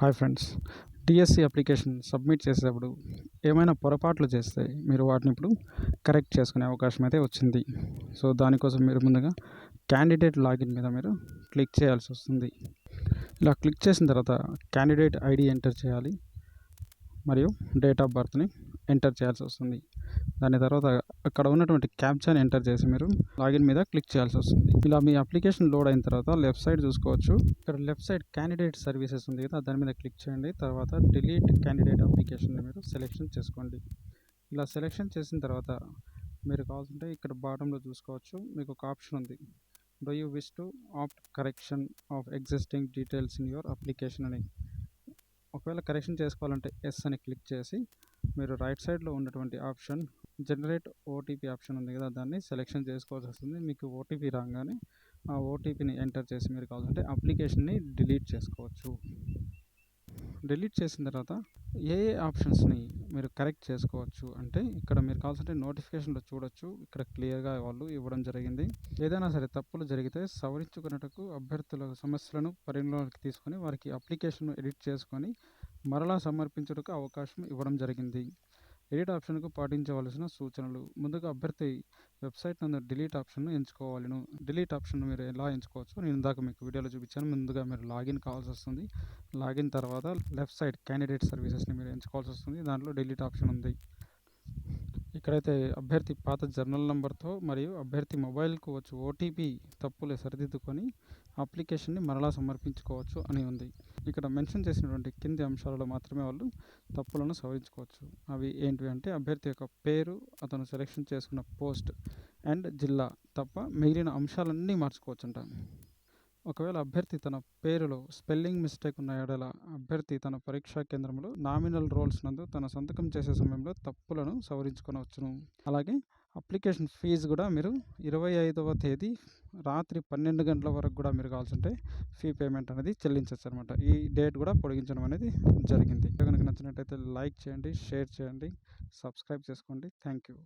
Hi friends. DSC application submit చేసేటప్పుడు ఏమైనా పొరపాట్లు చేస్తే మీరు వాటిని ఇప్పుడు కరెక్ట్ చేసుకునే అవకాశం అయితే వచ్చింది. సో దానికోసం మీరు ముందుగా క్యాండిడేట్ లాగిన్ మీద మీరు క్లిక్ చేయాల్సి వస్తుంది. ఇలా క్లిక్ చేసిన తర్వాత క్యాండిడేట్ ఐడి ఎంటర్ చేయాలి మరియు డేట్ ఆఫ్ బర్త్ని ఎంటర్ చేయాల్సి వస్తుంది. దాని తర్వాత అక్కడ ఉన్నటువంటి క్యాప్చాని ఎంటర్ చేసి మీరు లాగిన్ మీద క్లిక్ చేయాల్సి వస్తుంది. ఇలా మీ అప్లికేషన్ లోడ్ అయిన తర్వాత లెఫ్ట్ సైడ్ చూసుకోవచ్చు. ఇక్కడ లెఫ్ట్ సైడ్ క్యాండిడేట్ సర్వీసెస్ ఉంది కదా, దాని మీద క్లిక్ చేయండి. తర్వాత డిలీట్ క్యాండిడేట్ అప్లికేషన్ని మీరు సెలెక్షన్ చేసుకోండి. ఇలా సెలెక్షన్ చేసిన తర్వాత మీరు కావాల్సింటే ఇక్కడ బాటంలో చూసుకోవచ్చు, మీకు ఒక ఆప్షన్ ఉంది, do you wish to opt correction of existing details in your application అని. ఒకవేళ కరెక్షన్ చేసుకోవాలంటే ఎస్ అని క్లిక్ చేసి మీరు రైట్ సైడ్లో ఉన్నటువంటి ఆప్షన్ జనరేట్ ఓటీపీ ఆప్షన్ ఉంది కదా, దాన్ని సెలెక్షన్ చేసుకోవాల్సి వస్తుంది. మీకు ఓటీపీ రాగానే ఆ ఓటీపీని ఎంటర్ చేసి మీరు కావాలంటే అప్లికేషన్ని డిలీట్ చేసుకోవచ్చు. డిలీట్ చేసిన తర్వాత ఏ ఆప్షన్స్ని మీరు కరెక్ట్ చేసుకోవచ్చు అంటే ఇక్కడ మీరు కావాల్సింటే నోటిఫికేషన్లో చూడొచ్చు. ఇక్కడ క్లియర్గా వాళ్ళు ఇవ్వడం జరిగింది. ఏదైనా సరే తప్పులు జరిగితే సవరించుకున్నట్టుకు అభ్యర్థుల సమస్యలను పరిగణలోకి తీసుకొని వారికి అప్లికేషన్ ఎడిట్ చేసుకొని మరలా సమర్పించుటకు అవకాశం ఇవ్వడం జరిగింది. ఎడిట్ ఆప్షన్కు పాటించవలసిన సూచనలు: ముందుగా అభ్యర్థి వెబ్సైట్ నందు డిలీట్ ఆప్షన్ను ఎంచుకోవాలను. డిలీట్ ఆప్షన్ను మీరు ఎలా ఎంచుకోవచ్చు నేను ఇందాక మీకు వీడియోలో చూపించాను. ముందుగా మీరు లాగిన్ కావాల్సి వస్తుంది. లాగిన్ తర్వాత లెఫ్ట్ సైడ్ క్యాండిడేట్ సర్వీసెస్ని మీరు ఎంచుకోవాల్సి వస్తుంది. దాంట్లో డిలీట్ ఆప్షన్ ఉంది. ఇక్కడైతే అభ్యర్థి పాత జర్నల్ నెంబర్తో మరియు అభ్యర్థి మొబైల్కు వచ్చి ఓటీపీ తప్పులు సరిదిద్దుకొని అప్లికేషన్ని మరలా సమర్పించుకోవచ్చు అని ఉంది. ఇక్కడ మెన్షన్ చేసినటువంటి కింది అంశాలలో మాత్రమే వాళ్ళు తప్పులను సవరించుకోవచ్చు. అవి ఏంటివి అంటే అభ్యర్థి యొక్క పేరు, అతను సెలెక్షన్ చేసుకున్న పోస్ట్ అండ్ జిల్లా తప్ప మిగిలిన అంశాలన్నీ మార్చుకోవచ్చంట. ఒకవేళ అభ్యర్థి తన పేరులో స్పెల్లింగ్ మిస్టేక్ ఉన్న ఎడల అభ్యర్థి తన పరీక్షా కేంద్రంలో నామినల్ రోల్స్ నందు తన సంతకం చేసే సమయంలో తప్పులను సవరించుకొనవచ్చును. అలాగే అప్లికేషన్ ఫీజు కూడా మీరు 25వ తేదీ రాత్రి 12 గంటల వరకు కూడా మీరు కావాల్సింటే ఫీ పేమెంట్ అనేది చెల్లించవచ్చు అనమాట. ఈ డేట్ కూడా పొడిగించడం అనేది జరిగింది. కనుక నచ్చినట్టయితే లైక్ చేయండి, షేర్ చేయండి, సబ్స్క్రైబ్ చేసుకోండి. Thank you.